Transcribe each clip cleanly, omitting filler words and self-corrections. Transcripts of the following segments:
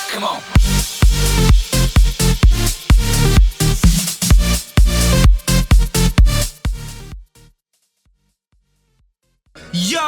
Come on. Yo,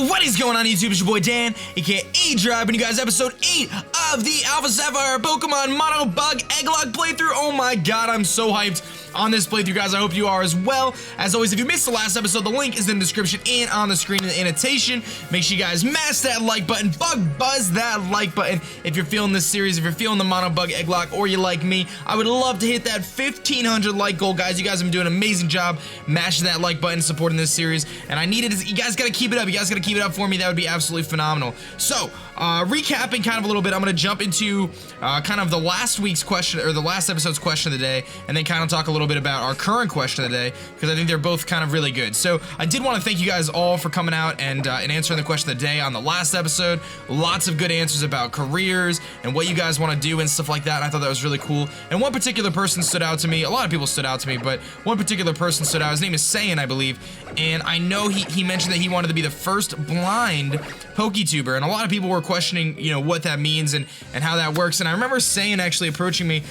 what is going on YouTube? It's your boy Dan, aka aDrive, bringing you guys episode 8 of the Alpha Sapphire Pokemon MonoBug EGGLOCKE playthrough. Oh my god, I'm so hyped on this playthrough, guys. I hope you are as well. As always, if you missed the last episode, the link is in the description and on the screen in the annotation. Make sure you guys mash that like button, buzz that like button. If you're feeling this series, if you're feeling the MonoBug EGGLOCKE, or you like me, I would love to hit that 1,500 like goal, guys. You guys have been doing an amazing job mashing that like button, supporting this series, and I needed it. You guys gotta keep it up. You guys gotta keep it up for me. That would be absolutely phenomenal. So, recapping kind of a little bit, I'm gonna jump into kind of the last week's question, or the last episode's question of the day, and then kind of talk a little bit about our current question of the day, because I think they're both kind of really good. So I did want to thank you guys all for coming out and answering the question of the day on the last episode. Lots of good answers about careers and what you guys want to do and stuff like that, and I thought that was really cool. And one particular person stood out to me. A lot of people stood out to me, but one particular person stood out. His name is Sayan, I believe, and I know he mentioned that he wanted to be the first blind PokeTuber, and a lot of people were questioning, you know, what that means and how that works. And I remember Sayan actually approaching me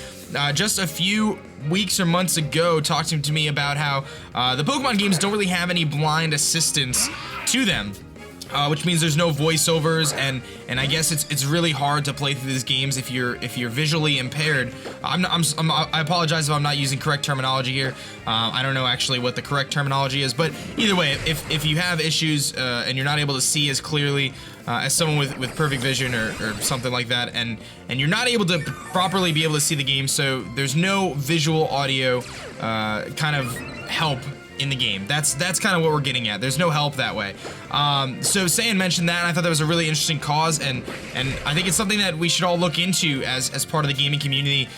just a few weeks or months ago, talking to me about how the Pokemon games don't really have any blind assistance to them. Which means there's no voiceovers, and I guess it's really hard to play through these games if you're visually impaired. I apologize if I'm not using correct terminology here. I don't know actually what the correct terminology is, but either way, if you have issues and you're not able to see as clearly as someone with perfect vision or something like that, and you're not able to properly be able to see the game, so there's no visual audio kind of help in the game. That's kind of what we're getting at. There's no help that way. So Sayan mentioned that, and I thought that was a really interesting cause, and I think it's something that we should all look into as part of the gaming community.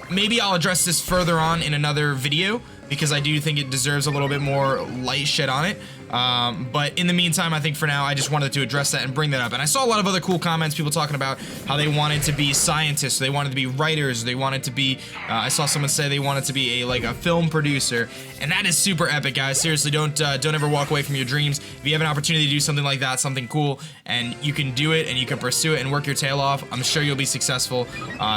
Maybe I'll address this further on in another video, because I do think it deserves a little bit more light shed on it. But in the meantime, I think for now, I just wanted to address that and bring that up. And I saw a lot of other cool comments, people talking about how they wanted to be scientists, they wanted to be writers, they wanted to be, I saw someone say they wanted to be a film producer, and that is super epic, guys. Seriously, don't ever walk away from your dreams. If you have an opportunity to do something like that, something cool, and you can do it, and you can pursue it and work your tail off, I'm sure you'll be successful.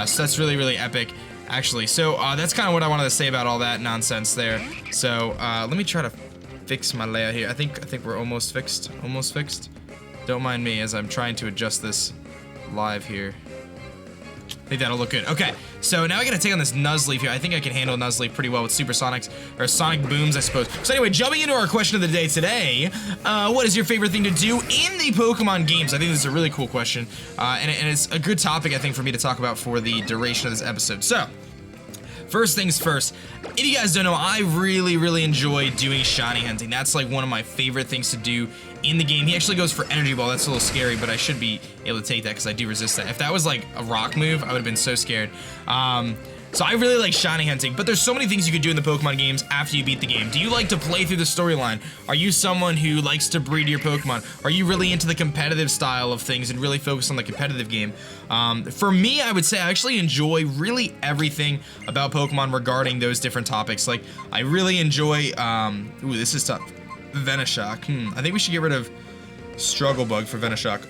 So that's really, really epic, actually. So that's kind of what I wanted to say about all that nonsense there. So let me try to fix my layout here. I think we're almost fixed. Almost fixed. Don't mind me as I'm trying to adjust this live here. I think that'll look good. Okay, so now I gotta take on this Nuzleaf here. I think I can handle Nuzleaf pretty well with Supersonics, or Sonic Booms, I suppose. So anyway, jumping into our question of the day today, what is your favorite thing to do in the Pokemon games? I think this is a really cool question, and it's a good topic, I think, for me to talk about for the duration of this episode. So, first things first, if you guys don't know, I really, really enjoy doing shiny hunting. That's like one of my favorite things to do in the game. He actually goes for Energy Ball. That's a little scary, but I should be able to take that because I do resist that. If that was like a rock move, I would have been so scared. So I really like shiny hunting, but there's so many things you could do in the Pokemon games after you beat the game. Do you like to play through the storyline? Are you someone who likes to breed your Pokemon? Are you really into the competitive style of things and really focus on the competitive game? For me, I would say I actually enjoy really everything about Pokemon regarding those different topics. Like, I really enjoy, ooh, this is tough. Venoshock. I think we should get rid of Struggle Bug for Venoshock.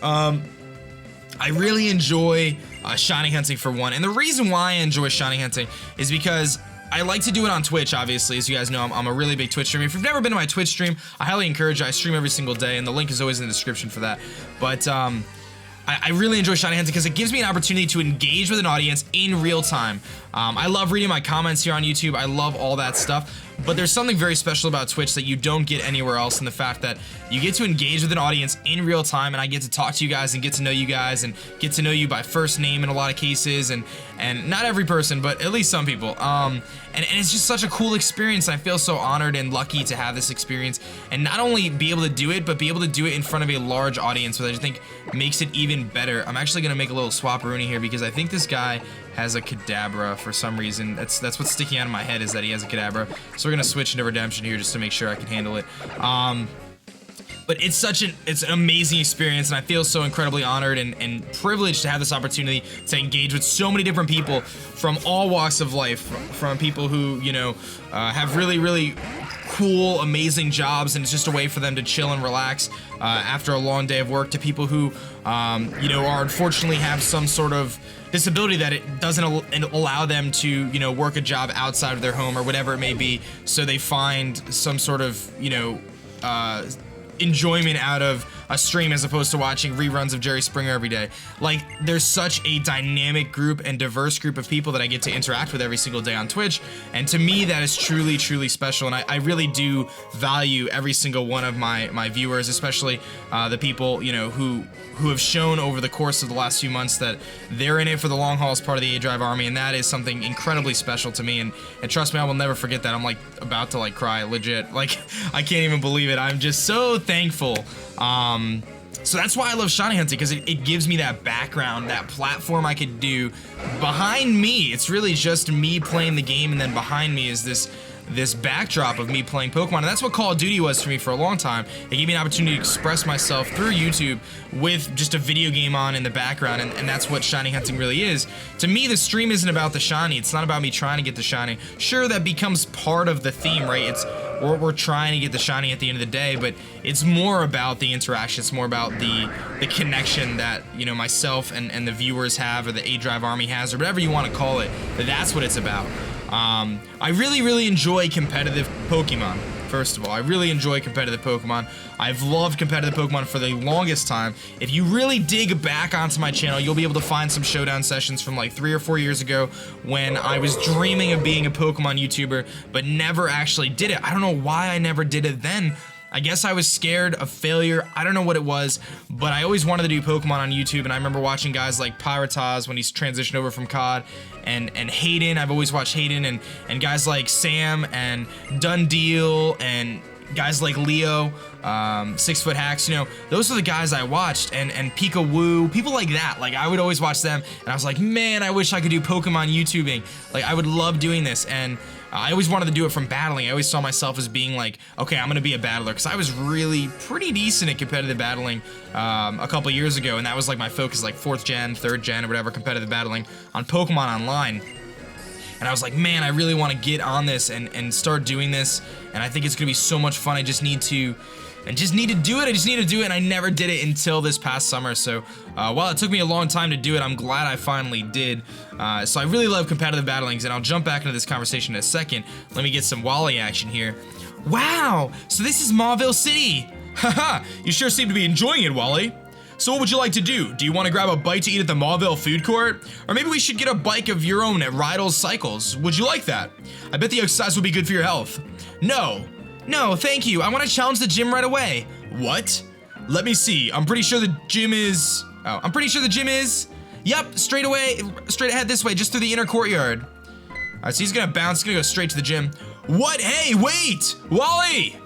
I really enjoy shiny hunting for one, and the reason why I enjoy shiny hunting is because I like to do it on Twitch, obviously. As you guys know, I'm a really big Twitch streamer. If you've never been to my Twitch stream, I highly encourage you. I stream every single day, and the link is always in the description for that. But I really enjoy shiny hunting because it gives me an opportunity to engage with an audience in real time. I love reading my comments here on YouTube. I love all that stuff. But there's something very special about Twitch that you don't get anywhere else, in the fact that you get to engage with an audience in real time, and I get to talk to you guys and get to know you guys and get to know you by first name in a lot of cases, and not every person, but at least some people. And it's just such a cool experience. I feel so honored and lucky to have this experience, and not only be able to do it, but be able to do it in front of a large audience, which I just think makes it even better. I'm actually gonna make a little swap-a-rooney here because I think this guy has a Kadabra for some reason. That's what's sticking out of my head, is that he has a Kadabra. So we're gonna switch into Redemption here just to make sure I can handle it. But it's an amazing experience, and I feel so incredibly honored and privileged to have this opportunity to engage with so many different people from all walks of life, from people who, you know, have really, really cool, amazing jobs, and it's just a way for them to chill and relax after a long day of work, to people who, you know, are unfortunately have some sort of disability that it doesn't allow them to, you know, work a job outside of their home or whatever it may be, so they find some sort of, you know, enjoyment out of a stream as opposed to watching reruns of Jerry Springer every day. Like, there's such a dynamic group and diverse group of people that I get to interact with every single day on Twitch, and to me that is truly, truly special, and I really do value every single one of my viewers, especially the people, you know, who have shown over the course of the last few months that they're in it for the long haul as part of the aDrive army, and that is something incredibly special to me, and trust me, I will never forget that. I'm like about to like cry, legit. Like, I can't even believe it. I'm just so thankful. So that's why I love shiny hunting, because it gives me that background, that platform I could do. Behind me, it's really just me playing the game, and then behind me is this backdrop of me playing Pokemon, and that's what Call of Duty was for me for a long time. It gave me an opportunity to express myself through YouTube with just a video game on in the background, and that's what shiny hunting really is. To me, the stream isn't about the shiny. It's not about me trying to get the shiny. Sure, that becomes part of the theme, right? We're trying to get the shiny at the end of the day, but it's more about the interaction. It's more about the connection that, you know, myself and the viewers have, or the aDrive army has, or whatever you want to call it. That's what it's about. I really, really enjoy competitive Pokemon. First of all, I really enjoy competitive Pokemon. I've loved competitive Pokemon for the longest time. If you really dig back onto my channel, you'll be able to find some showdown sessions from like 3 or 4 years ago when I was dreaming of being a Pokemon YouTuber, but never actually did it. I don't know why I never did it then. I guess I was scared of failure. I don't know what it was, but I always wanted to do Pokemon on YouTube, and I remember watching guys like Pyrotas when he's transitioned over from COD, and Hayden. I've always watched Hayden, and guys like Sam and Dundeel, and guys like Leo, 6 Foot Hacks, you know, those are the guys I watched, and Pika Woo, people like that. Like, I would always watch them, and I was like, man, I wish I could do Pokemon YouTubing. Like, I would love doing this, and I always wanted to do it from battling. I always saw myself as being like, okay, I'm gonna be a battler, because I was really pretty decent at competitive battling a couple years ago, and that was like my focus, like 4th gen, 3rd gen, or whatever, competitive battling on Pokemon Online. And I was like, man, I really want to get on this and start doing this, and I think it's gonna be so much fun. I just need to do it, and I never did it until this past summer. So while it took me a long time to do it, I'm glad I finally did. So I really love competitive battlings, and I'll jump back into this conversation in a second. Let me get some Wally action here. Wow, so this is Mauville City. Haha, you sure seem to be enjoying it, Wally. So what would you like to do? Do you want to grab a bite to eat at the Mauville food court? Or maybe we should get a bike of your own at Ralts Cycles. Would you like that? I bet the exercise would be good for your health. No, thank you. I want to challenge the gym right away. What? Let me see. I'm pretty sure the gym is... Oh, I'm pretty sure the gym is... Yep, straight ahead this way, just through the inner courtyard. Alright, so he's gonna bounce, he's gonna go straight to the gym. What? Hey, wait! Wally!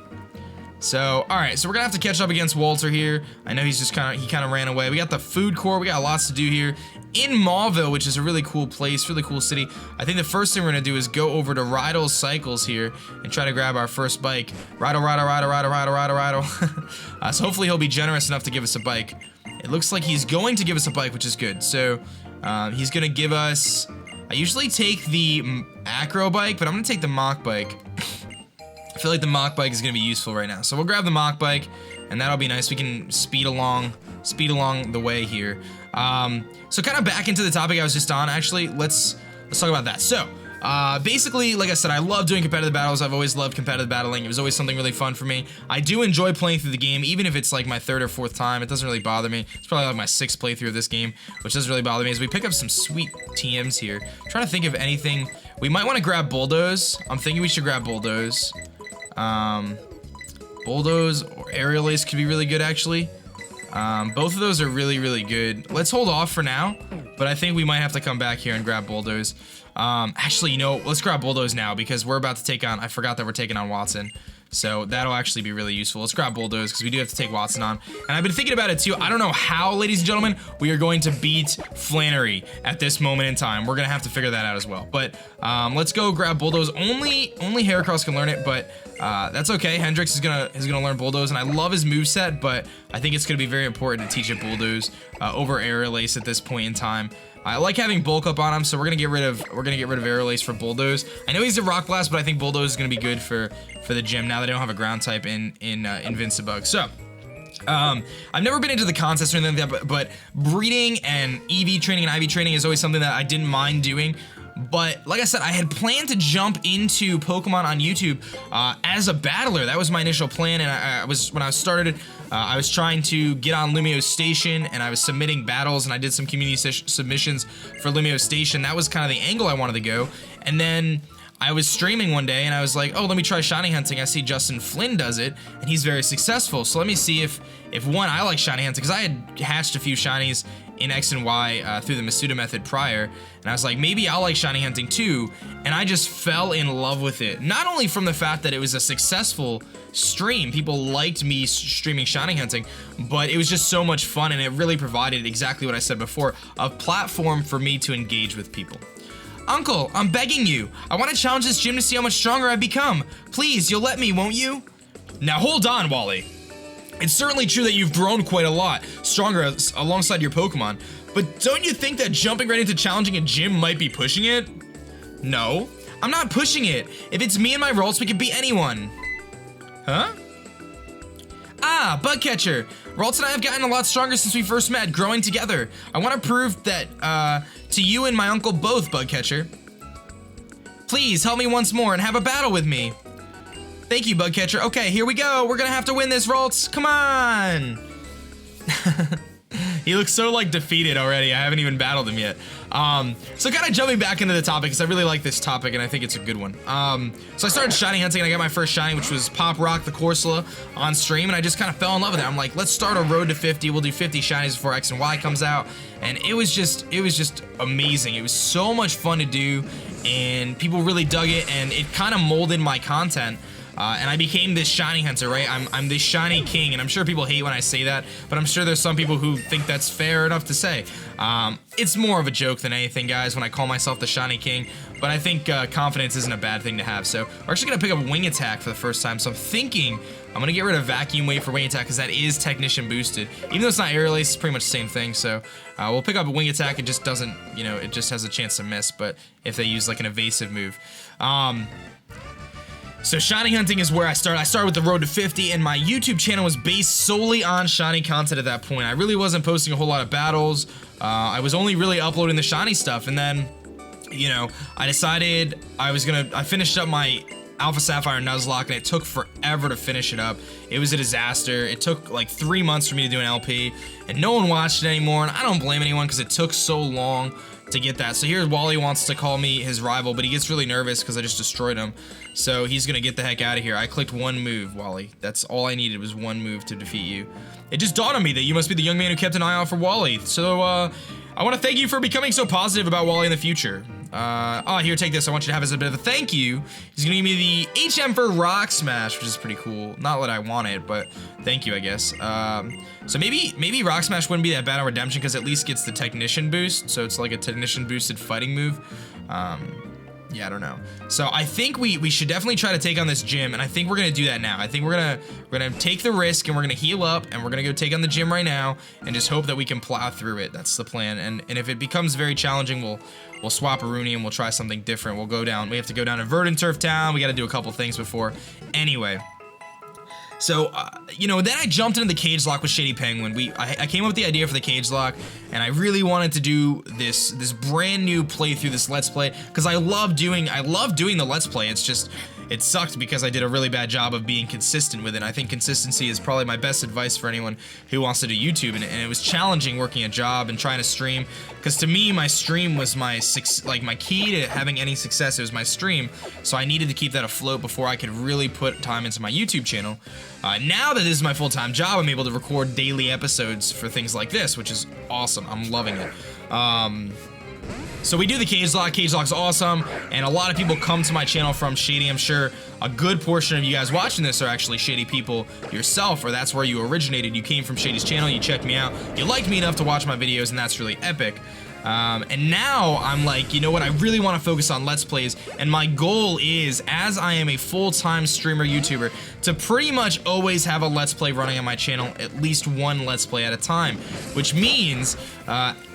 So, alright, so we're gonna have to catch up against Walter here. I know he's just he kinda ran away. We got the food court, we got lots to do here in Mauville, which is a really cool place, really cool city. I think the first thing we're gonna do is go over to Ralts Cycles here and try to grab our first bike. Ride. So hopefully he'll be generous enough to give us a bike. It looks like he's going to give us a bike, which is good. So, he's gonna give us... I usually take the acro bike, but I'm gonna take the mock bike. I feel like the mock bike is gonna be useful right now. So we'll grab the mock bike, and that'll be nice. We can speed along the way here. So kind of back into the topic I was just on, actually, let's talk about that. So, basically, like I said, I love doing competitive battles. I've always loved competitive battling. It was always something really fun for me. I do enjoy playing through the game, even if it's like my 3rd or 4th time. It doesn't really bother me. It's probably like my 6th playthrough of this game, which doesn't really bother me, as we pick up some sweet TMs here. I'm trying to think of anything. We might want to grab Bulldoze. I'm thinking we should grab Bulldoze. Bulldoze or Aerial Ace could be really good, actually. Both of those are really, really good. Let's hold off for now, but I think we might have to come back here and grab Bulldoze. Actually, you know, let's grab Bulldoze now, because we're about to take on, I forgot that we're taking on Wattson. So that'll actually be really useful. Let's grab Bulldoze, because we do have to take Wattson on. And I've been thinking about it too. I don't know how, ladies and gentlemen, we are going to beat Flannery at this moment in time. We're gonna have to figure that out as well. But let's go grab Bulldoze. Only Heracross can learn it, but that's okay. Hendrix is gonna learn Bulldoze, and I love his moveset, but I think it's gonna be very important to teach it Bulldoze over Aerial Ace at this point in time. I like having bulk up on him, so we're gonna get rid of Aerial Ace for Bulldoze. I know he's a Rock Blast, but I think Bulldoze is gonna be good for the gym now that I don't have a ground type in Invincibug. So I've never been into the contest or anything like that, but breeding and EV training and IV training is always something that I didn't mind doing. But like I said, I had planned to jump into Pokemon on YouTube as a battler. That was my initial plan, and when I started, I was trying to get on Lumio's station, and I was submitting battles, and I did some community submissions for Lumio's station. That was kind of the angle I wanted to go. And then I was streaming one day, and I was like, oh, let me try shiny hunting. I see Justin Flynn does it, and he's very successful. So let me see if one, I like shiny hunting, because I had hatched a few shinies in X and Y through the Masuda method prior, and I was like, maybe I'll like shiny hunting too, and I just fell in love with it. Not only from the fact that it was a successful stream, people liked me streaming shiny hunting, but it was just so much fun, and it really provided exactly what I said before, a platform for me to engage with people. Uncle, I'm begging you. I want to challenge this gym to see how much stronger I've become. Please, you'll let me, won't you? Now hold on, Wally. It's certainly true that you've grown quite a lot, stronger alongside your Pokemon, but don't you think that jumping right into challenging a gym might be pushing it? No, I'm not pushing it. If it's me and my Ralts, we can beat anyone. Huh? Ah, Bugcatcher. Ralts and I have gotten a lot stronger since we first met, growing together. I want to prove that to you and my uncle both, Bugcatcher. Please help me once more and have a battle with me. Thank you, Bugcatcher. Okay, here we go. We're gonna have to win this, Ralts. Come on. He looks so like defeated already. I haven't even battled him yet. So kind of jumping back into the topic, because I really like this topic and I think it's a good one. So I started shiny hunting and I got my first shiny, which was Pop Rock the Corsola on stream, and I just kind of fell in love with it. I'm like, let's start a road to 50. We'll do 50 shinies before X and Y comes out, and it was just amazing. It was so much fun to do, and people really dug it, and it kind of molded my content. And I became this shiny hunter, right? I'm this shiny king, and I'm sure people hate when I say that, but I'm sure there's some people who think that's fair enough to say. It's more of a joke than anything, guys, when I call myself the shiny king, but I think confidence isn't a bad thing to have. So we're actually gonna pick up Wing Attack for the first time, so I'm thinking I'm gonna get rid of Vacuum Wave for Wing Attack, because that is Technician boosted. Even though it's not Aerial Ace, it's pretty much the same thing, so we'll pick up a Wing Attack. It just doesn't, you know, it just has a chance to miss, but if they use like an evasive move. So shiny hunting is where I started. I started with the road to 50, and my YouTube channel was based solely on shiny content at that point. I really wasn't posting a whole lot of battles. I was only really uploading the shiny stuff, and then, you know, I decided I finished up my Alpha Sapphire Nuzlocke, and it took forever to finish it up. It was a disaster. It took like 3 months for me to do an LP, and no one watched it anymore, and I don't blame anyone because it took so long to get that. So here Wally wants to call me his rival, but he gets really nervous because I just destroyed him. So he's gonna get the heck out of here. I clicked one move, Wally. That's all I needed, was one move to defeat you. It just dawned on me that you must be the young man who kept an eye out for Wally. So I want to thank you for becoming so positive about Wally in the future. Oh, here, take this. I want you to have as a bit of a thank you. He's gonna give me the HM for Rock Smash, which is pretty cool. Not that I want it, but thank you, I guess. So maybe Rock Smash wouldn't be that bad on Redemption, because at least gets the Technician boost, so it's like a Technician boosted fighting move. Yeah, I don't know. So I think we should definitely try to take on this gym, and I think we're gonna do that now. I think we're gonna take the risk, and we're gonna heal up, and we're gonna go take on the gym right now, and just hope that we can plow through it. That's the plan. And if it becomes very challenging, we'll swap a Rooney and we'll try something different. We'll go down. We have to go down to Verdant Turf Town. We got to do a couple things before. Anyway. So, you know, then I jumped into the cage lock with Shady Penguin. I came up with the idea for the cage lock, and I really wanted to do this brand new playthrough, this Let's Play, because I love doing the Let's Play. It's just, it sucked because I did a really bad job of being consistent with it. I think consistency is probably my best advice for anyone who wants to do YouTube, and it was challenging working a job and trying to stream, because to me, my stream was my key to having any success. It was my stream, so I needed to keep that afloat before I could really put time into my YouTube channel. Now that this is my full-time job, I'm able to record daily episodes for things like this, which is awesome. I'm loving it. So we do the cage lock. Cage lock's awesome, and a lot of people come to my channel from Shady. I'm sure a good portion of you guys watching this are actually Shady people yourself, or that's where you originated. You came from Shady's channel, you checked me out, you liked me enough to watch my videos, and that's really epic. And now I'm like, you know what, I really want to focus on Let's Plays, and my goal is, as I am a full-time streamer YouTuber, to pretty much always have a Let's Play running on my channel, at least one Let's Play at a time, which means,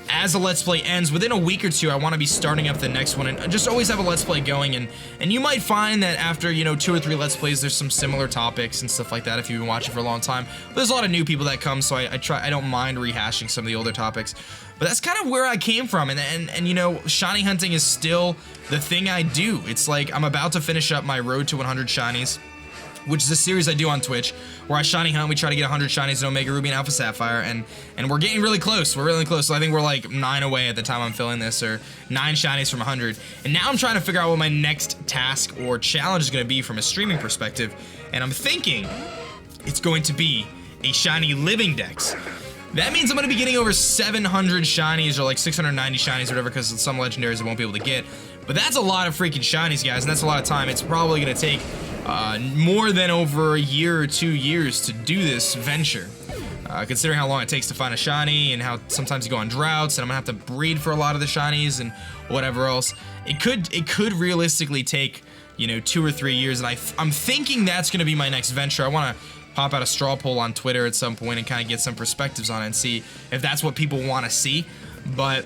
as a Let's Play ends, within a week or two, I want to be starting up the next one and just always have a Let's Play going. And you might find that after, you know, 2 or 3 Let's Plays, there's some similar topics and stuff like that if you've been watching for a long time. But there's a lot of new people that come, so I don't mind rehashing some of the older topics. But that's kind of where I came from, and you know, shiny hunting is still the thing I do. It's like I'm about to finish up my Road to 100 Shinies, which is a series I do on Twitch, where I shiny hunt. We try to get 100 shinies in Omega Ruby and Alpha Sapphire, and we're getting really close. We're really close. So I think we're like 9 away at the time I'm filming this, or 9 shinies from 100. And now I'm trying to figure out what my next task or challenge is going to be from a streaming perspective. And I'm thinking it's going to be a shiny living dex. That means I'm going to be getting over 700 shinies, or like 690 shinies, or whatever, because some legendaries I won't be able to get. But that's a lot of freaking shinies, guys, and that's a lot of time. It's probably going to take more than over a year or 2 years to do this venture, considering how long it takes to find a shiny and how sometimes you go on droughts, and I'm gonna have to breed for a lot of the shinies and whatever else. It could realistically take, you know, 2 or 3 years, and I'm thinking that's gonna be my next venture. I want to pop out a straw poll on Twitter at some point and kind of get some perspectives on it and see if that's what people want to see. But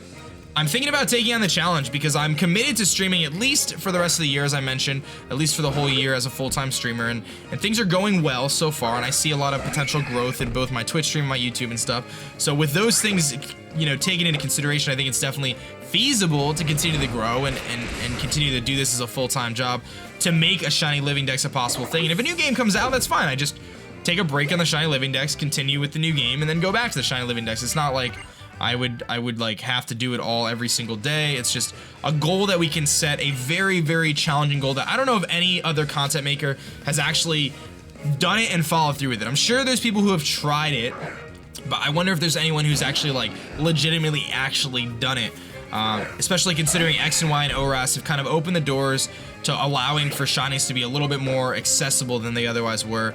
I'm thinking about taking on the challenge because I'm committed to streaming at least for the rest of the year, as I mentioned, at least for the whole year as a full-time streamer, and things are going well so far, and I see a lot of potential growth in both my Twitch stream and my YouTube and stuff. So with those things, you know, taken into consideration, I think it's definitely feasible to continue to grow and continue to do this as a full-time job to make a shiny living dex a possible thing. And if a new game comes out, that's fine. I just take a break on the shiny living dex, continue with the new game, and then go back to the shiny living dex. It's not like I would like have to do it all every single day. It's just a goal that we can set, a very, very challenging goal that I don't know if any other content maker has actually done it and followed through with it. I'm sure there's people who have tried it, but I wonder if there's anyone who's actually like legitimately actually done it. Especially considering X and Y and ORAS have kind of opened the doors to allowing for shinies to be a little bit more accessible than they otherwise were.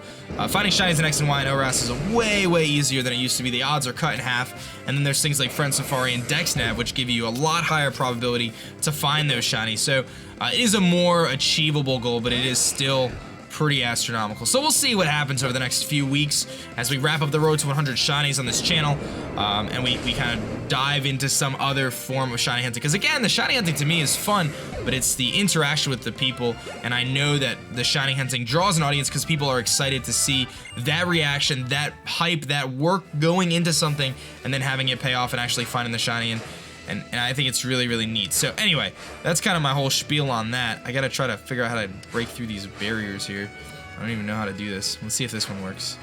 Finding shinies in X and Y and ORAS is way, way easier than it used to be. The odds are cut in half, and then there's things like Friend Safari and DexNav, which give you a lot higher probability to find those shinies. So it is a more achievable goal, but it is still pretty astronomical. So we'll see what happens over the next few weeks as we wrap up the road to 100 shinies on this channel, and we kind of dive into some other form of shiny hunting. Because again, the shiny hunting to me is fun, but it's the interaction with the people, and I know that the shiny hunting draws an audience because people are excited to see that reaction, that hype, that work going into something, and then having it pay off and actually finding the shiny. And I think it's really, really neat. So anyway, that's kind of my whole spiel on that. I gotta try to figure out how to break through these barriers here. I don't even know how to do this. Let's see if this one works.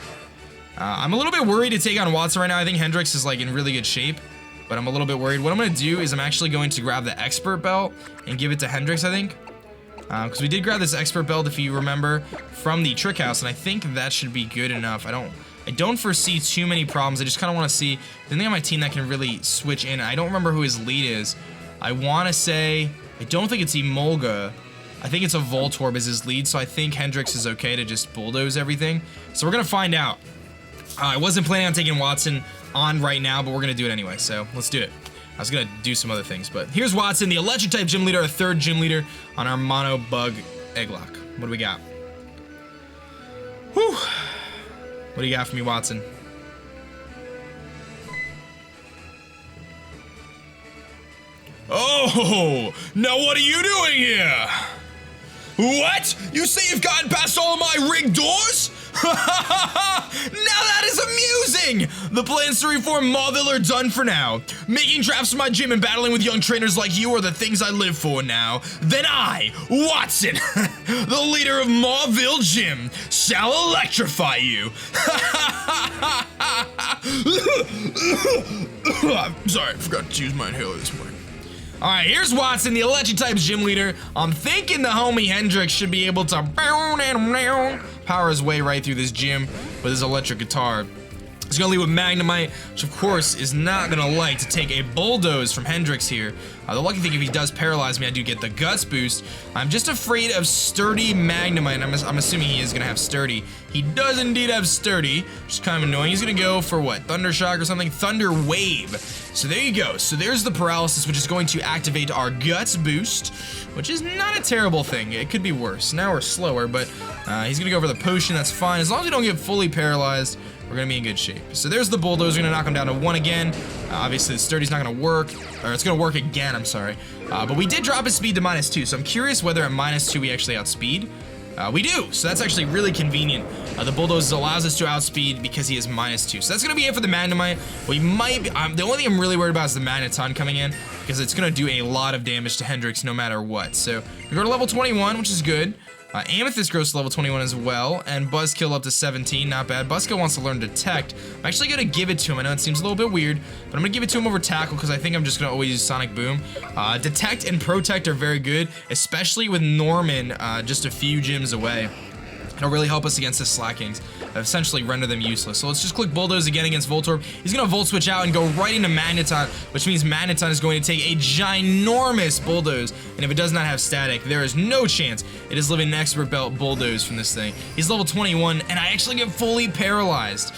I'm a little bit worried to take on Wattson right now. I think Hendrix is like in really good shape, but I'm a little bit worried. What I'm gonna do is I'm actually going to grab the expert belt and give it to Hendrix, I think. Because we did grab this expert belt, if you remember, from the trick house, and I think that should be good enough. I don't foresee too many problems. I just kind of want to see the thing on my team that can really switch in. I don't remember who his lead is. I want to say, I don't think it's Emolga. I think it's a Voltorb is his lead, so I think Hendrix is okay to just bulldoze everything. So we're going to find out. I wasn't planning on taking Wattson on right now, but we're going to do it anyway, so let's do it. I was going to do some other things, but here's Wattson, the electric type gym leader, our 3rd gym leader on our MonoBug EGGLOCKE. What do we got? Whew. What do you got for me, Wattson? Oh, now what are you doing here? What? You say you've gotten past all of my rigged doors? Now that is amusing! The plans to reform Mauville are done for now. Making traps for my gym and battling with young trainers like you are the things I live for now. Then I, Wattson, the leader of Mauville Gym, shall electrify you. I'm sorry, I forgot to use my inhaler this morning. Alright, here's Wattson, the electric type gym leader. I'm thinking the homie Hendrix should be able to power his way right through this gym with his electric guitar. He's gonna lead with Magnemite, which of course is not gonna like to take a bulldoze from Hendrix here. The lucky thing, if he does paralyze me, I do get the guts boost. I'm just afraid of sturdy Magnemite. I'm assuming he is gonna have sturdy. He does indeed have sturdy, which is kind of annoying. He's gonna go for what? Thunder Shock or something? Thunder Wave. So there you go. So there's the paralysis, which is going to activate our guts boost, which is not a terrible thing. It could be worse. Now we're slower, but he's gonna go for the potion. That's fine. As long as we don't get fully paralyzed, we're gonna be in good shape. So there's the bulldozer, gonna knock him down to 1 again. Obviously the sturdy's not gonna work, or it's gonna work again, I'm sorry. But we did drop his speed to -2, so I'm curious whether at -2 we actually outspeed. We do, so that's actually really convenient. The bulldozer allows us to outspeed because he is -2. So that's gonna be it for the Magnemite. We might be, the only thing I'm really worried about is the Magneton coming in, because it's gonna do a lot of damage to Hendrix no matter what. So we go to level 21, which is good. Amethyst grows to level 21 as well, and BUZZKILL up to 17, not bad. BUZZKILL wants to learn Detect. I'm actually gonna give it to him. I know it seems a little bit weird, but I'm gonna give it to him over Tackle because I think I'm just gonna always use Sonic Boom. Detect and Protect are very good, especially with Norman just a few gyms away. It'll really help us against the Slackings, essentially render them useless. So let's just click Bulldoze again against Voltorb. He's gonna Volt Switch out and go right into Magneton, which means Magneton is going to take a ginormous Bulldoze. And if it does not have static, there is no chance it is living an Expert Belt Bulldoze from this thing. He's level 21, and I actually get fully paralyzed.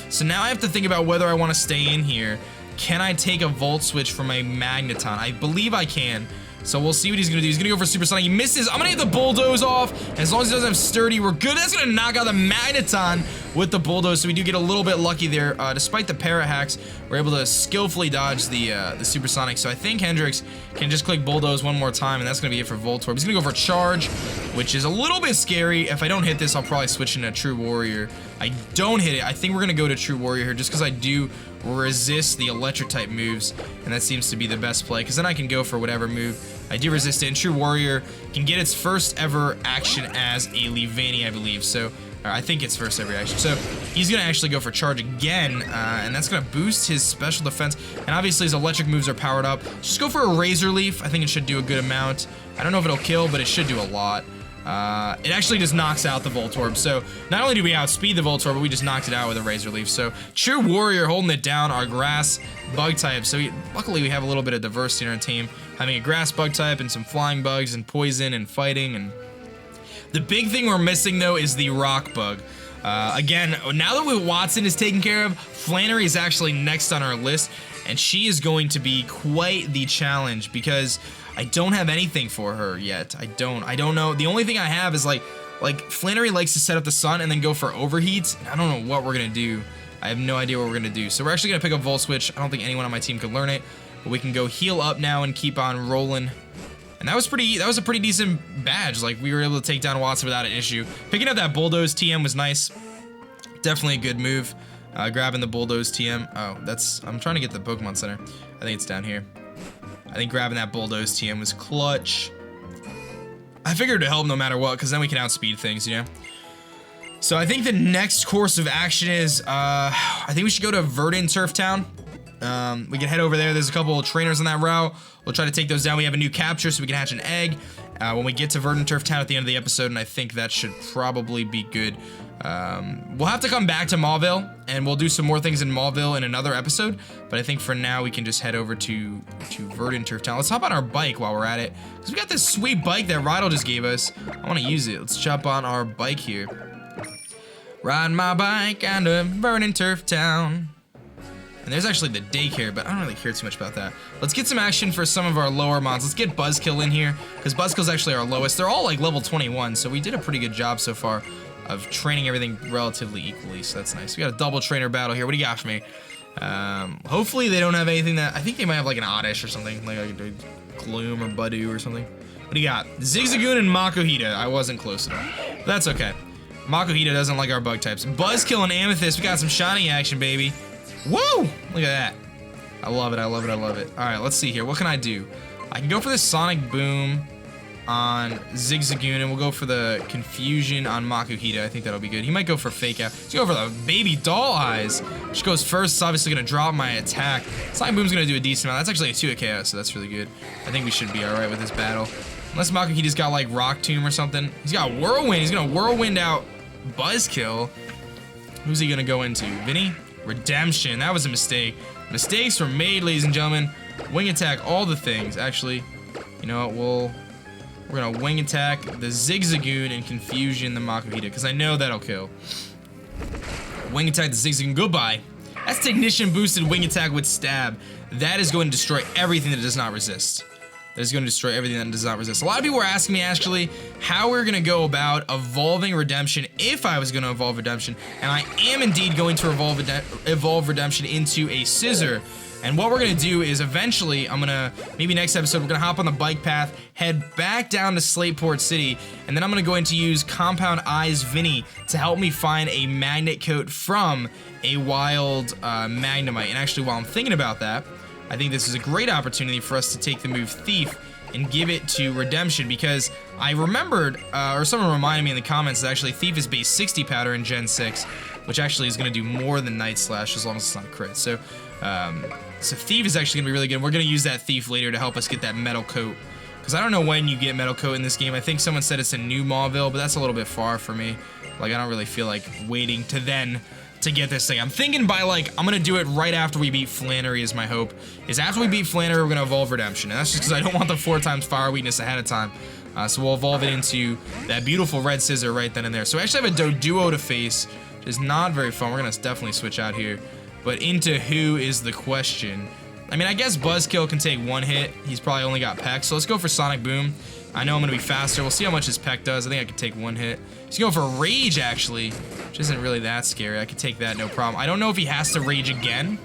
So now I have to think about whether I want to stay in here. Can I take a Volt Switch from a Magneton? I believe I can. So we'll see what he's gonna do. He's gonna go for Supersonic. He misses. I'm gonna get the Bulldoze off. And as long as he doesn't have Sturdy, we're good. That's gonna knock out the Magneton with the Bulldoze. So we do get a little bit lucky there. Despite the para hacks, we're able to skillfully dodge the Supersonic. So I think Hendrix can just click Bulldoze one more time, and that's gonna be it for Voltorb. He's gonna go for Charge, which is a little bit scary. If I don't hit this, I'll probably switch into True Warrior. I don't hit it. I think we're gonna go to True Warrior here just because I do resist the electric type moves, and that seems to be the best play because then I can go for whatever move. I do resist it, and True Warrior can get its first ever action as a Leavanny, I believe. So, or I think it's first ever action. So he's gonna actually go for Charge again, and that's gonna boost his special defense. And obviously his electric moves are powered up. Just go for a Razor Leaf. I think it should do a good amount. I don't know if it'll kill, but it should do a lot. It actually just knocks out the Voltorb. So not only do we outspeed the Voltorb, but we just knocked it out with a Razor Leaf. So True Warrior holding it down, our grass bug type. So luckily we have a little bit of diversity in our team, having a grass bug type and some flying bugs and poison and fighting. And the big thing we're missing though is the rock bug. Again, now that Wattson is taken care of, Flannery is actually next on our list, and she is going to be quite the challenge because I don't have anything for her yet. I don't know. The only thing I have is like Flannery likes to set up the sun and then go for overheats. And I don't know what we're gonna do. I have no idea what we're gonna do. So we're actually gonna pick up Volt Switch. I don't think anyone on my team could learn it, but we can go heal up now and keep on rolling. And that was a pretty decent badge. Like we were able to take down Wattson without an issue. Picking up that Bulldoze TM was nice. Definitely a good move. Grabbing the Bulldoze TM. Oh, I'm trying to get the Pokemon Center. I think it's down here. I think grabbing that Bulldoze TM was clutch. I figured it'd help no matter what, because then we can outspeed things, you know? So I think the next course of action is, I think we should go to Verdant Turf Town. We can head over there. There's a couple of trainers on that route. We'll try to take those down. We have a new capture, so we can hatch an egg when we get to Verdant Turf Town at the end of the episode, and I think that should probably be good. We'll have to come back to Mauville, and we'll do some more things in Mauville in another episode, but I think for now we can just head over to Verdant Turf Town. Let's hop on our bike while we're at it, because we got this sweet bike that Rydell just gave us. I want to use it. Let's jump on our bike here. Ride my bike on to Verdant Turf Town. And there's actually the daycare, but I don't really care too much about that. Let's get some action for some of our lower mons. Let's get BUZZKILL in here, because BUZZKILL's actually our lowest. They're all like level 21, so we did a pretty good job so far of training everything relatively equally, so that's nice. We got a double trainer battle here. What do you got for me? Hopefully they don't have anything that... I think they might have like an Oddish or something, like a Gloom or Budu or something. What do you got? Zigzagoon and Makuhita. I wasn't close enough. But that's okay. Makuhita doesn't like our bug types. BUZZKILL and Amethyst. We got some shiny action, baby. Woo! Look at that. I love it, I love it, I love it. Alright, let's see here. What can I do? I can go for the Sonic Boom on Zigzagoon, and we'll go for the Confusion on Makuhita. I think that'll be good. He might go for Fake Out. Let's go for the Baby Doll Eyes, which goes first. It's obviously going to drop my attack. Sonic Boom's going to do a decent amount. That's actually a 2 at KO, so that's really good. I think we should be alright with this battle. Unless Makuhita's got like Rock Tomb or something. He's got Whirlwind. He's going to Whirlwind out BUZZKILL. Who's he going to go into? Vinny? Redemption. That was a mistake. Mistakes were made, ladies and gentlemen. Wing attack, all the things. Actually, you know what? We're gonna wing attack the Zigzagoon and Confusion the Makuhita, because I know that'll kill. Wing attack the Zigzagoon. Goodbye. That's Technician boosted wing attack with stab. That is going to destroy everything that does not resist. that is going to destroy everything that does not resist. A lot of people were asking me actually how we're going to go about evolving Redemption if I was going to evolve Redemption, and I am indeed going to evolve Redemption into a Scissor. And what we're going to do is eventually, maybe next episode, we're going to hop on the bike path, head back down to Slateport City, and then I'm going to go in to use Compound Eyes Vinny to help me find a magnet coat from a wild Magnemite. And actually, while I'm thinking about that, I think this is a great opportunity for us to take the move Thief and give it to Redemption, because I remembered, or someone reminded me in the comments that actually Thief is base 60 powder in Gen 6, which actually is going to do more than Night Slash as long as it's not crit. So Thief is actually going to be really good. We're going to use that Thief later to help us get that Metal Coat, because I don't know when you get Metal Coat in this game. I think someone said it's a new Mauville, but that's a little bit far for me. Like, I don't really feel like waiting to get this thing. I'm thinking by, like, I'm going to do it right after we beat Flannery is my hope. Is after we beat Flannery, we're going to evolve Redemption. And that's just because I don't want the 4x fire weakness ahead of time. So we'll evolve it into that beautiful red Scissor right then and there. So we actually have a Doduo to face, which is not very fun. We're going to definitely switch out here. But into who is the question. I mean, I guess BUZZKILL can take one hit. He's probably only got Peck. So let's go for Sonic Boom. I know I'm going to be faster. We'll see how much his Peck does. I think I can take one hit. He's going for Rage, actually, which isn't really that scary. I could take that, no problem. I don't know if he has to Rage again.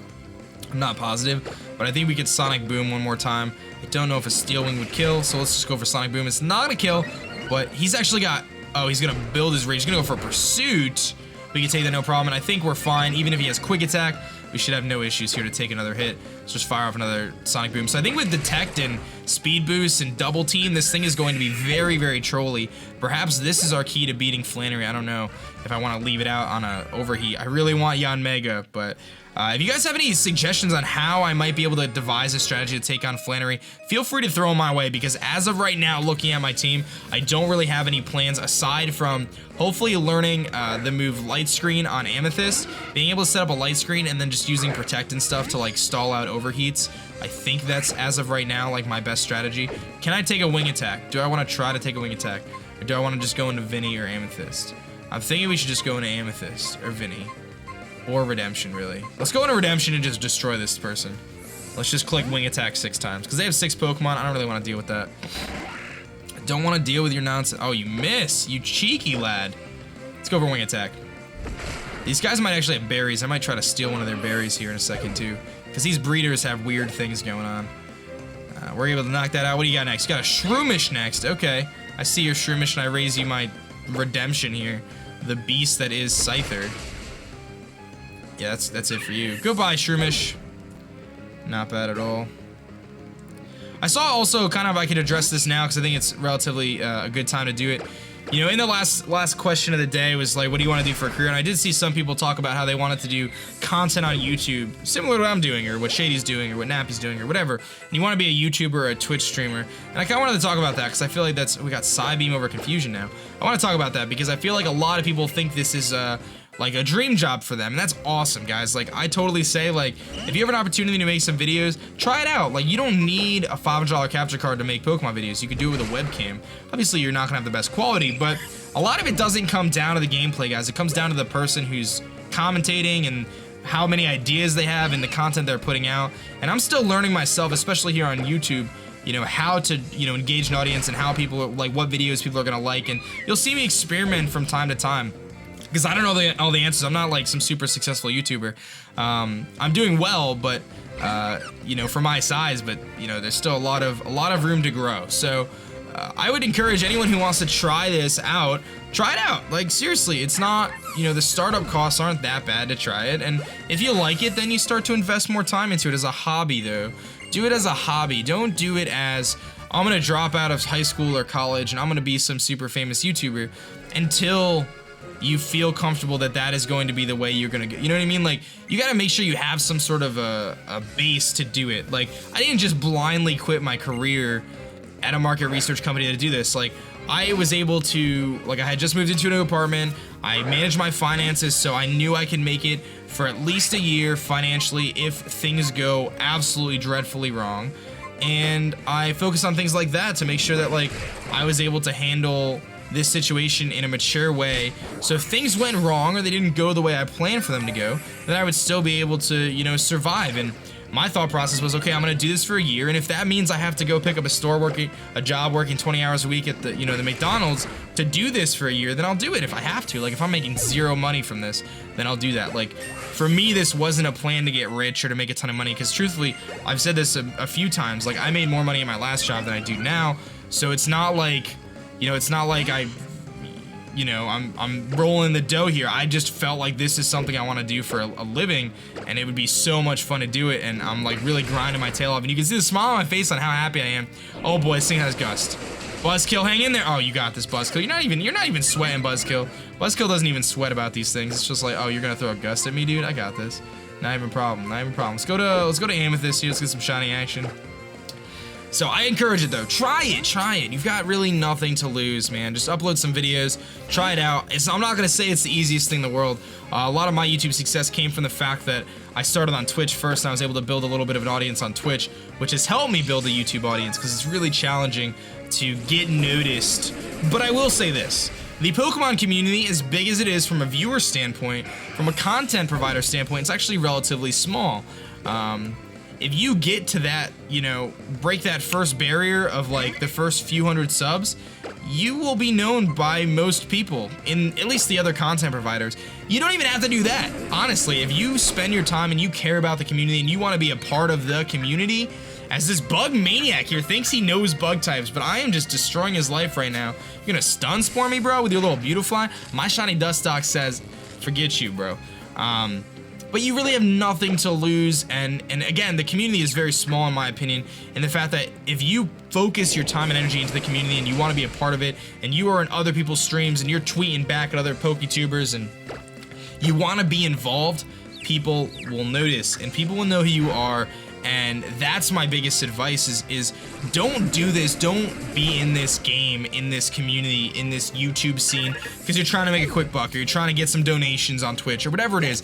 I'm not positive, but I think we could Sonic Boom one more time. I don't know if a Steel Wing would kill, so let's just go for Sonic Boom. It's not going to kill, but he's actually got... Oh, he's going to build his Rage. He's going to go for Pursuit. We can take that, no problem, and I think we're fine. Even if he has Quick Attack, we should have no issues here to take another hit. Let's just fire off another Sonic Boom. So I think with Detect and Speed Boost and Double Team, this thing is going to be very, very trolly. Perhaps this is our key to beating Flannery. I don't know if I want to leave it out on a Overheat. I really want Yanmega, but if you guys have any suggestions on how I might be able to devise a strategy to take on Flannery, feel free to throw them my way, because as of right now, looking at my team, I don't really have any plans aside from hopefully learning the move Light Screen on Amethyst, being able to set up a Light Screen and then just using Protect and stuff to like stall out overheats. I think that's, as of right now, like my best strategy. Can I take a Wing Attack? Do I want to try to take a Wing Attack? Or do I want to just go into Vinny or Amethyst? I'm thinking we should just go into Amethyst or Vinny. Or Redemption, really. Let's go into Redemption and just destroy this person. Let's just click Wing Attack 6 times. Because they have 6 Pokemon. I don't really want to deal with that. I don't want to deal with your nonsense. Oh, you miss. You cheeky lad. Let's go for Wing Attack. These guys might actually have berries. I might try to steal one of their berries here in a second, too. Because these breeders have weird things going on. We're able to knock that out. What do you got next? You got a Shroomish next. Okay. I see your Shroomish, and I raise you my Redemption here. The beast that is Scyther. Yeah, that's it for you. Goodbye, Shroomish. Not bad at all. I saw also kind of I could address this now because I think it's relatively a good time to do it. You know, in the last question of the day was like, what do you want to do for a career? And I did see some people talk about how they wanted to do content on YouTube, similar to what I'm doing, or what Shady's doing, or what Nappy's doing, or whatever. And you want to be a YouTuber or a Twitch streamer. And I kind of wanted to talk about that because I feel like we got Psybeam over Confusion now. I want to talk about that because I feel like a lot of people think this is like a dream job for them, and that's awesome, guys. Like, I totally say, like, if you have an opportunity to make some videos, try it out. Like, you don't need a $500 capture card to make Pokemon videos. You can do it with a webcam. Obviously, you're not gonna have the best quality, but a lot of it doesn't come down to the gameplay, guys. It comes down to the person who's commentating and how many ideas they have and the content they're putting out. And I'm still learning myself, especially here on YouTube, you know, how to, you know, engage an audience and how people, like, what videos people are gonna like. And you'll see me experiment from time to time. Because I don't know all the answers. I'm not like some super successful YouTuber. I'm doing well, but you know, for my size. But you know, there's still a lot of room to grow. So I would encourage anyone who wants to try this out, try it out. Like, seriously, it's not, you know, the startup costs aren't that bad to try it. And if you like it, then you start to invest more time into it as a hobby, though. Do it as a hobby. Don't do it as, I'm gonna drop out of high school or college and I'm gonna be some super famous YouTuber until you feel comfortable that is going to be the way you're gonna go. You know what I mean? Like, you gotta make sure you have some sort of a base to do it. Like, I didn't just blindly quit my career at a market research company to do this. Like, I was able to, like, I had just moved into a new apartment. I managed my finances, so I knew I could make it for at least a year financially if things go absolutely dreadfully wrong. And I focused on things like that to make sure that, like, I was able to handle this situation in a mature way. So if things went wrong or they didn't go the way I planned for them to go, then I would still be able to, you know, survive. And my thought process was, okay, I'm gonna do this for a year, and if that means I have to go pick up a job working 20 hours a week at the, you know, the McDonald's to do this for a year, then I'll do it if I have to. Like, if I'm making zero money from this, then I'll do that. Like, for me, this wasn't a plan to get rich or to make a ton of money, because truthfully, I've said this a few times, like, I made more money in my last job than I do now, so it's not like, you know, it's not like you know, I'm rolling the dough here. I just felt like this is something I want to do for a living, and it would be so much fun to do it, and I'm like really grinding my tail off, and you can see the smile on my face on how happy I am. Oh boy, this thing has gust. BUZZKILL, hang in there. Oh, you got this, BUZZKILL. You're not even sweating, BUZZKILL. BUZZKILL doesn't even sweat about these things. It's just like, oh, you're gonna throw a gust at me, dude? I got this. Not even a problem. Not even a problem. Let's go to Amethyst here. Let's get some shiny action. So I encourage it though, try it. You've got really nothing to lose, man. Just upload some videos, try it out. I'm not gonna say it's the easiest thing in the world. A lot of my YouTube success came from the fact that I started on Twitch first, and I was able to build a little bit of an audience on Twitch, which has helped me build a YouTube audience, because it's really challenging to get noticed. But I will say this, the Pokemon community, as big as it is from a viewer standpoint, from a content provider standpoint, it's actually relatively small. If you get to that, you know, break that first barrier of like the first few hundred subs, you will be known by most people, in at least the other content providers. You don't even have to do that. Honestly, if you spend your time and you care about the community and you want to be a part of the community, as this bug maniac here thinks he knows bug types, but I am just destroying his life right now. You're gonna stun spore me, bro, with your little Beautifly? My shiny Dustox says, forget you, bro. But you really have nothing to lose, and again, the community is very small in my opinion, in the fact that if you focus your time and energy into the community and you want to be a part of it, and you are in other people's streams and you're tweeting back at other PokeTubers and you want to be involved, people will notice and people will know who you are. And that's my biggest advice is don't do this, don't be in this game, in this community, in this YouTube scene, because you're trying to make a quick buck or you're trying to get some donations on Twitch or whatever it is.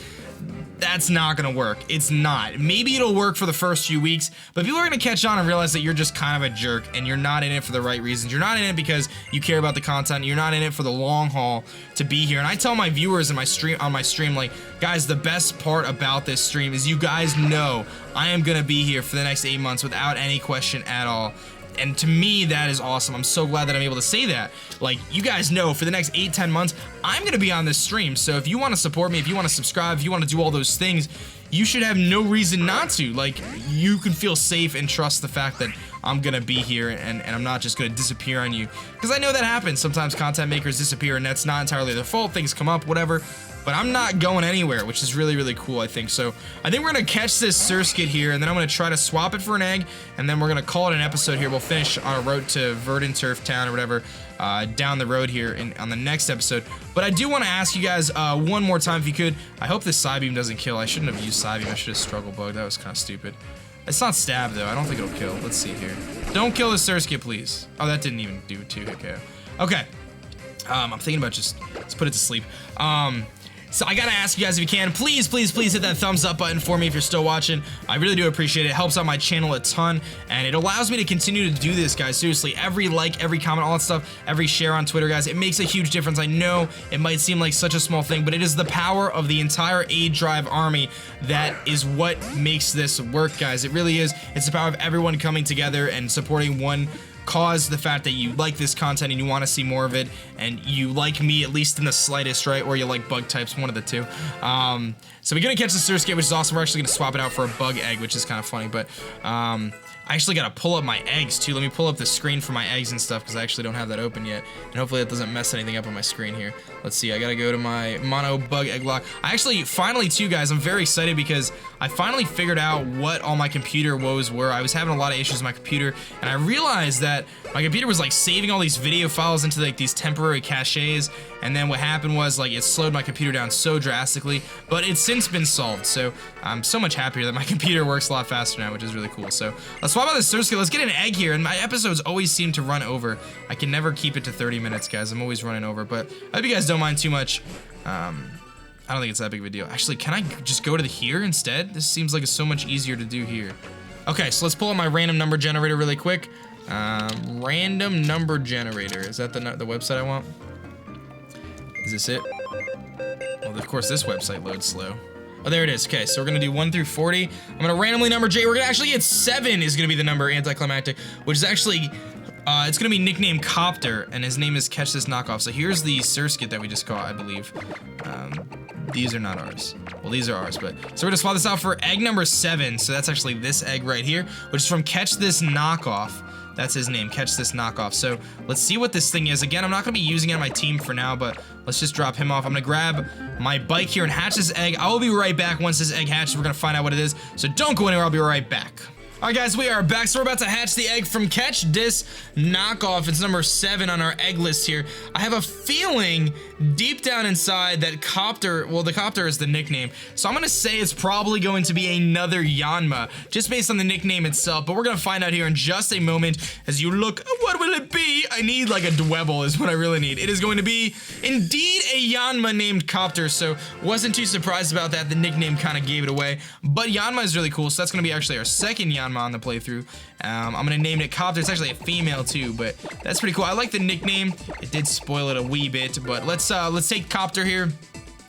That's not gonna work. It's not. Maybe it'll work for the first few weeks, but people are gonna catch on and realize that you're just kind of a jerk and you're not in it for the right reasons. You're not in it because you care about the content. You're not in it for the long haul to be here. And I tell my viewers in my stream, like, guys, the best part about this stream is you guys know I am gonna be here for the next 8 months without any question at all. And to me, that is awesome. I'm so glad that I'm able to say that. Like, you guys know, for the next 8-10 months, I'm gonna be on this stream. So if you wanna support me, if you wanna subscribe, if you wanna do all those things, you should have no reason not to. Like, you can feel safe and trust the fact that I'm gonna be here and I'm not just gonna disappear on you. Because I know that happens. Sometimes content makers disappear and that's not entirely their fault. Things come up, whatever. But I'm not going anywhere, which is really, really cool, I think. So I think we're gonna catch this Surskit here, and then I'm gonna try to swap it for an egg, and then we're gonna call it an episode here. We'll finish our road to Verdant Turf Town or whatever down the road here on the next episode. But I do want to ask you guys one more time, if you could. I hope this Psybeam doesn't kill. I shouldn't have used Psybeam. I should have Struggle Bug. That was kind of stupid. It's not stab though. I don't think it'll kill. Let's see here. Don't kill the Surskit, please. Oh, that didn't even do 2-hit KO. Okay. I'm thinking about just let's put it to sleep. So I gotta ask you guys, if you can, please, please, please hit that thumbs up button for me if you're still watching. I really do appreciate it. It helps out my channel a ton, and it allows me to continue to do this, guys. Seriously, every like, every comment, all that stuff, every share on Twitter, guys, it makes a huge difference. I know it might seem like such a small thing, but it is the power of the entire aDrive army that is what makes this work, guys. It really is. It's the power of everyone coming together and supporting one cause, the fact that you like this content and you want to see more of it, and you like me at least in the slightest, right? Or you like bug types, one of the two. So we're gonna catch the Surskit, which is awesome. We're actually gonna swap it out for a bug egg, which is kind of funny, but I actually gotta pull up my eggs too. Let me pull up the screen for my eggs and stuff, because I actually don't have that open yet, and hopefully that doesn't mess anything up on my screen here. Let's see, I gotta go to my MonoBug EGGLOCKE. I actually, finally too, guys, I'm very excited because I finally figured out what all my computer woes were. I was having a lot of issues with my computer, and I realized that my computer was like saving all these video files into like these temporary caches, and then what happened was like it slowed my computer down so drastically, but it's since been solved. So I'm so much happier that my computer works a lot faster now, which is really cool. So let's swap out this Surskit. Let's get an egg here, and my episodes always seem to run over. I can never keep it to 30 minutes, guys. I'm always running over, but I hope you guys don't mind too much. I don't think it's that big of a deal. Actually, can I just go to the here instead? This seems like it's so much easier to do here. Okay, so let's pull up my random number generator really quick. Random number generator. Is that the website I want? Is this it? Well, of course, this website loads slow. Oh, there it is. Okay, so we're gonna do 1 through 40. I'm gonna randomly number J. We're gonna actually get 7 is gonna be the number anticlimactic, which is actually, it's gonna be nicknamed Copter, and his name is Catch This Knockoff. So here's the surskit that we just caught, I believe. These are not ours. Well, these are ours, but so we're gonna swap this out for egg number 7. So that's actually this egg right here, which is from Catch This Knockoff. That's his name, Catch This Knockoff. So let's see what this thing is. Again, I'm not gonna be using it on my team for now, but let's just drop him off. I'm gonna grab my bike here and hatch this egg. I will be right back once this egg hatches. We're gonna find out what it is. So don't go anywhere, I'll be right back. All right, guys, we are back. So we're about to hatch the egg from Catch This Knockoff. It's number 7 on our egg list here. I have a feeling deep down inside that Copter, well, the Copter is the nickname. So I'm gonna say it's probably going to be another Yanma, just based on the nickname itself. But we're gonna find out here in just a moment as you look, what will it be? I need like a dwebble is what I really need. It is going to be indeed a Yanma named Copter. So wasn't too surprised about that. The nickname kind of gave it away. But Yanma is really cool. So that's gonna be actually our second Yanma on the playthrough. I'm gonna name it Copter. It's actually a female too, but that's pretty cool. I like the nickname. It did spoil it a wee bit, but let's take Copter here.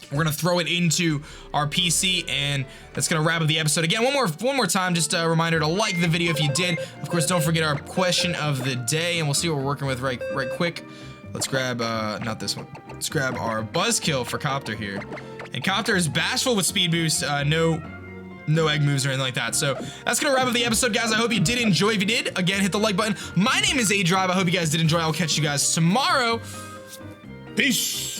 We're gonna throw it into our PC, and that's gonna wrap up the episode. Again, one more time, just a reminder to like the video if you did. Of course, don't forget our question of the day, and we'll see what we're working with right quick. Let's grab not this one. Let's grab our BUZZKILL for Copter here. And Copter is bashful with speed boost. No egg moves or anything like that. So that's gonna wrap up the episode, guys. I hope you did enjoy. If you did, again, hit the like button. My name is aDrive. I hope you guys did enjoy. I'll catch you guys tomorrow. Peace.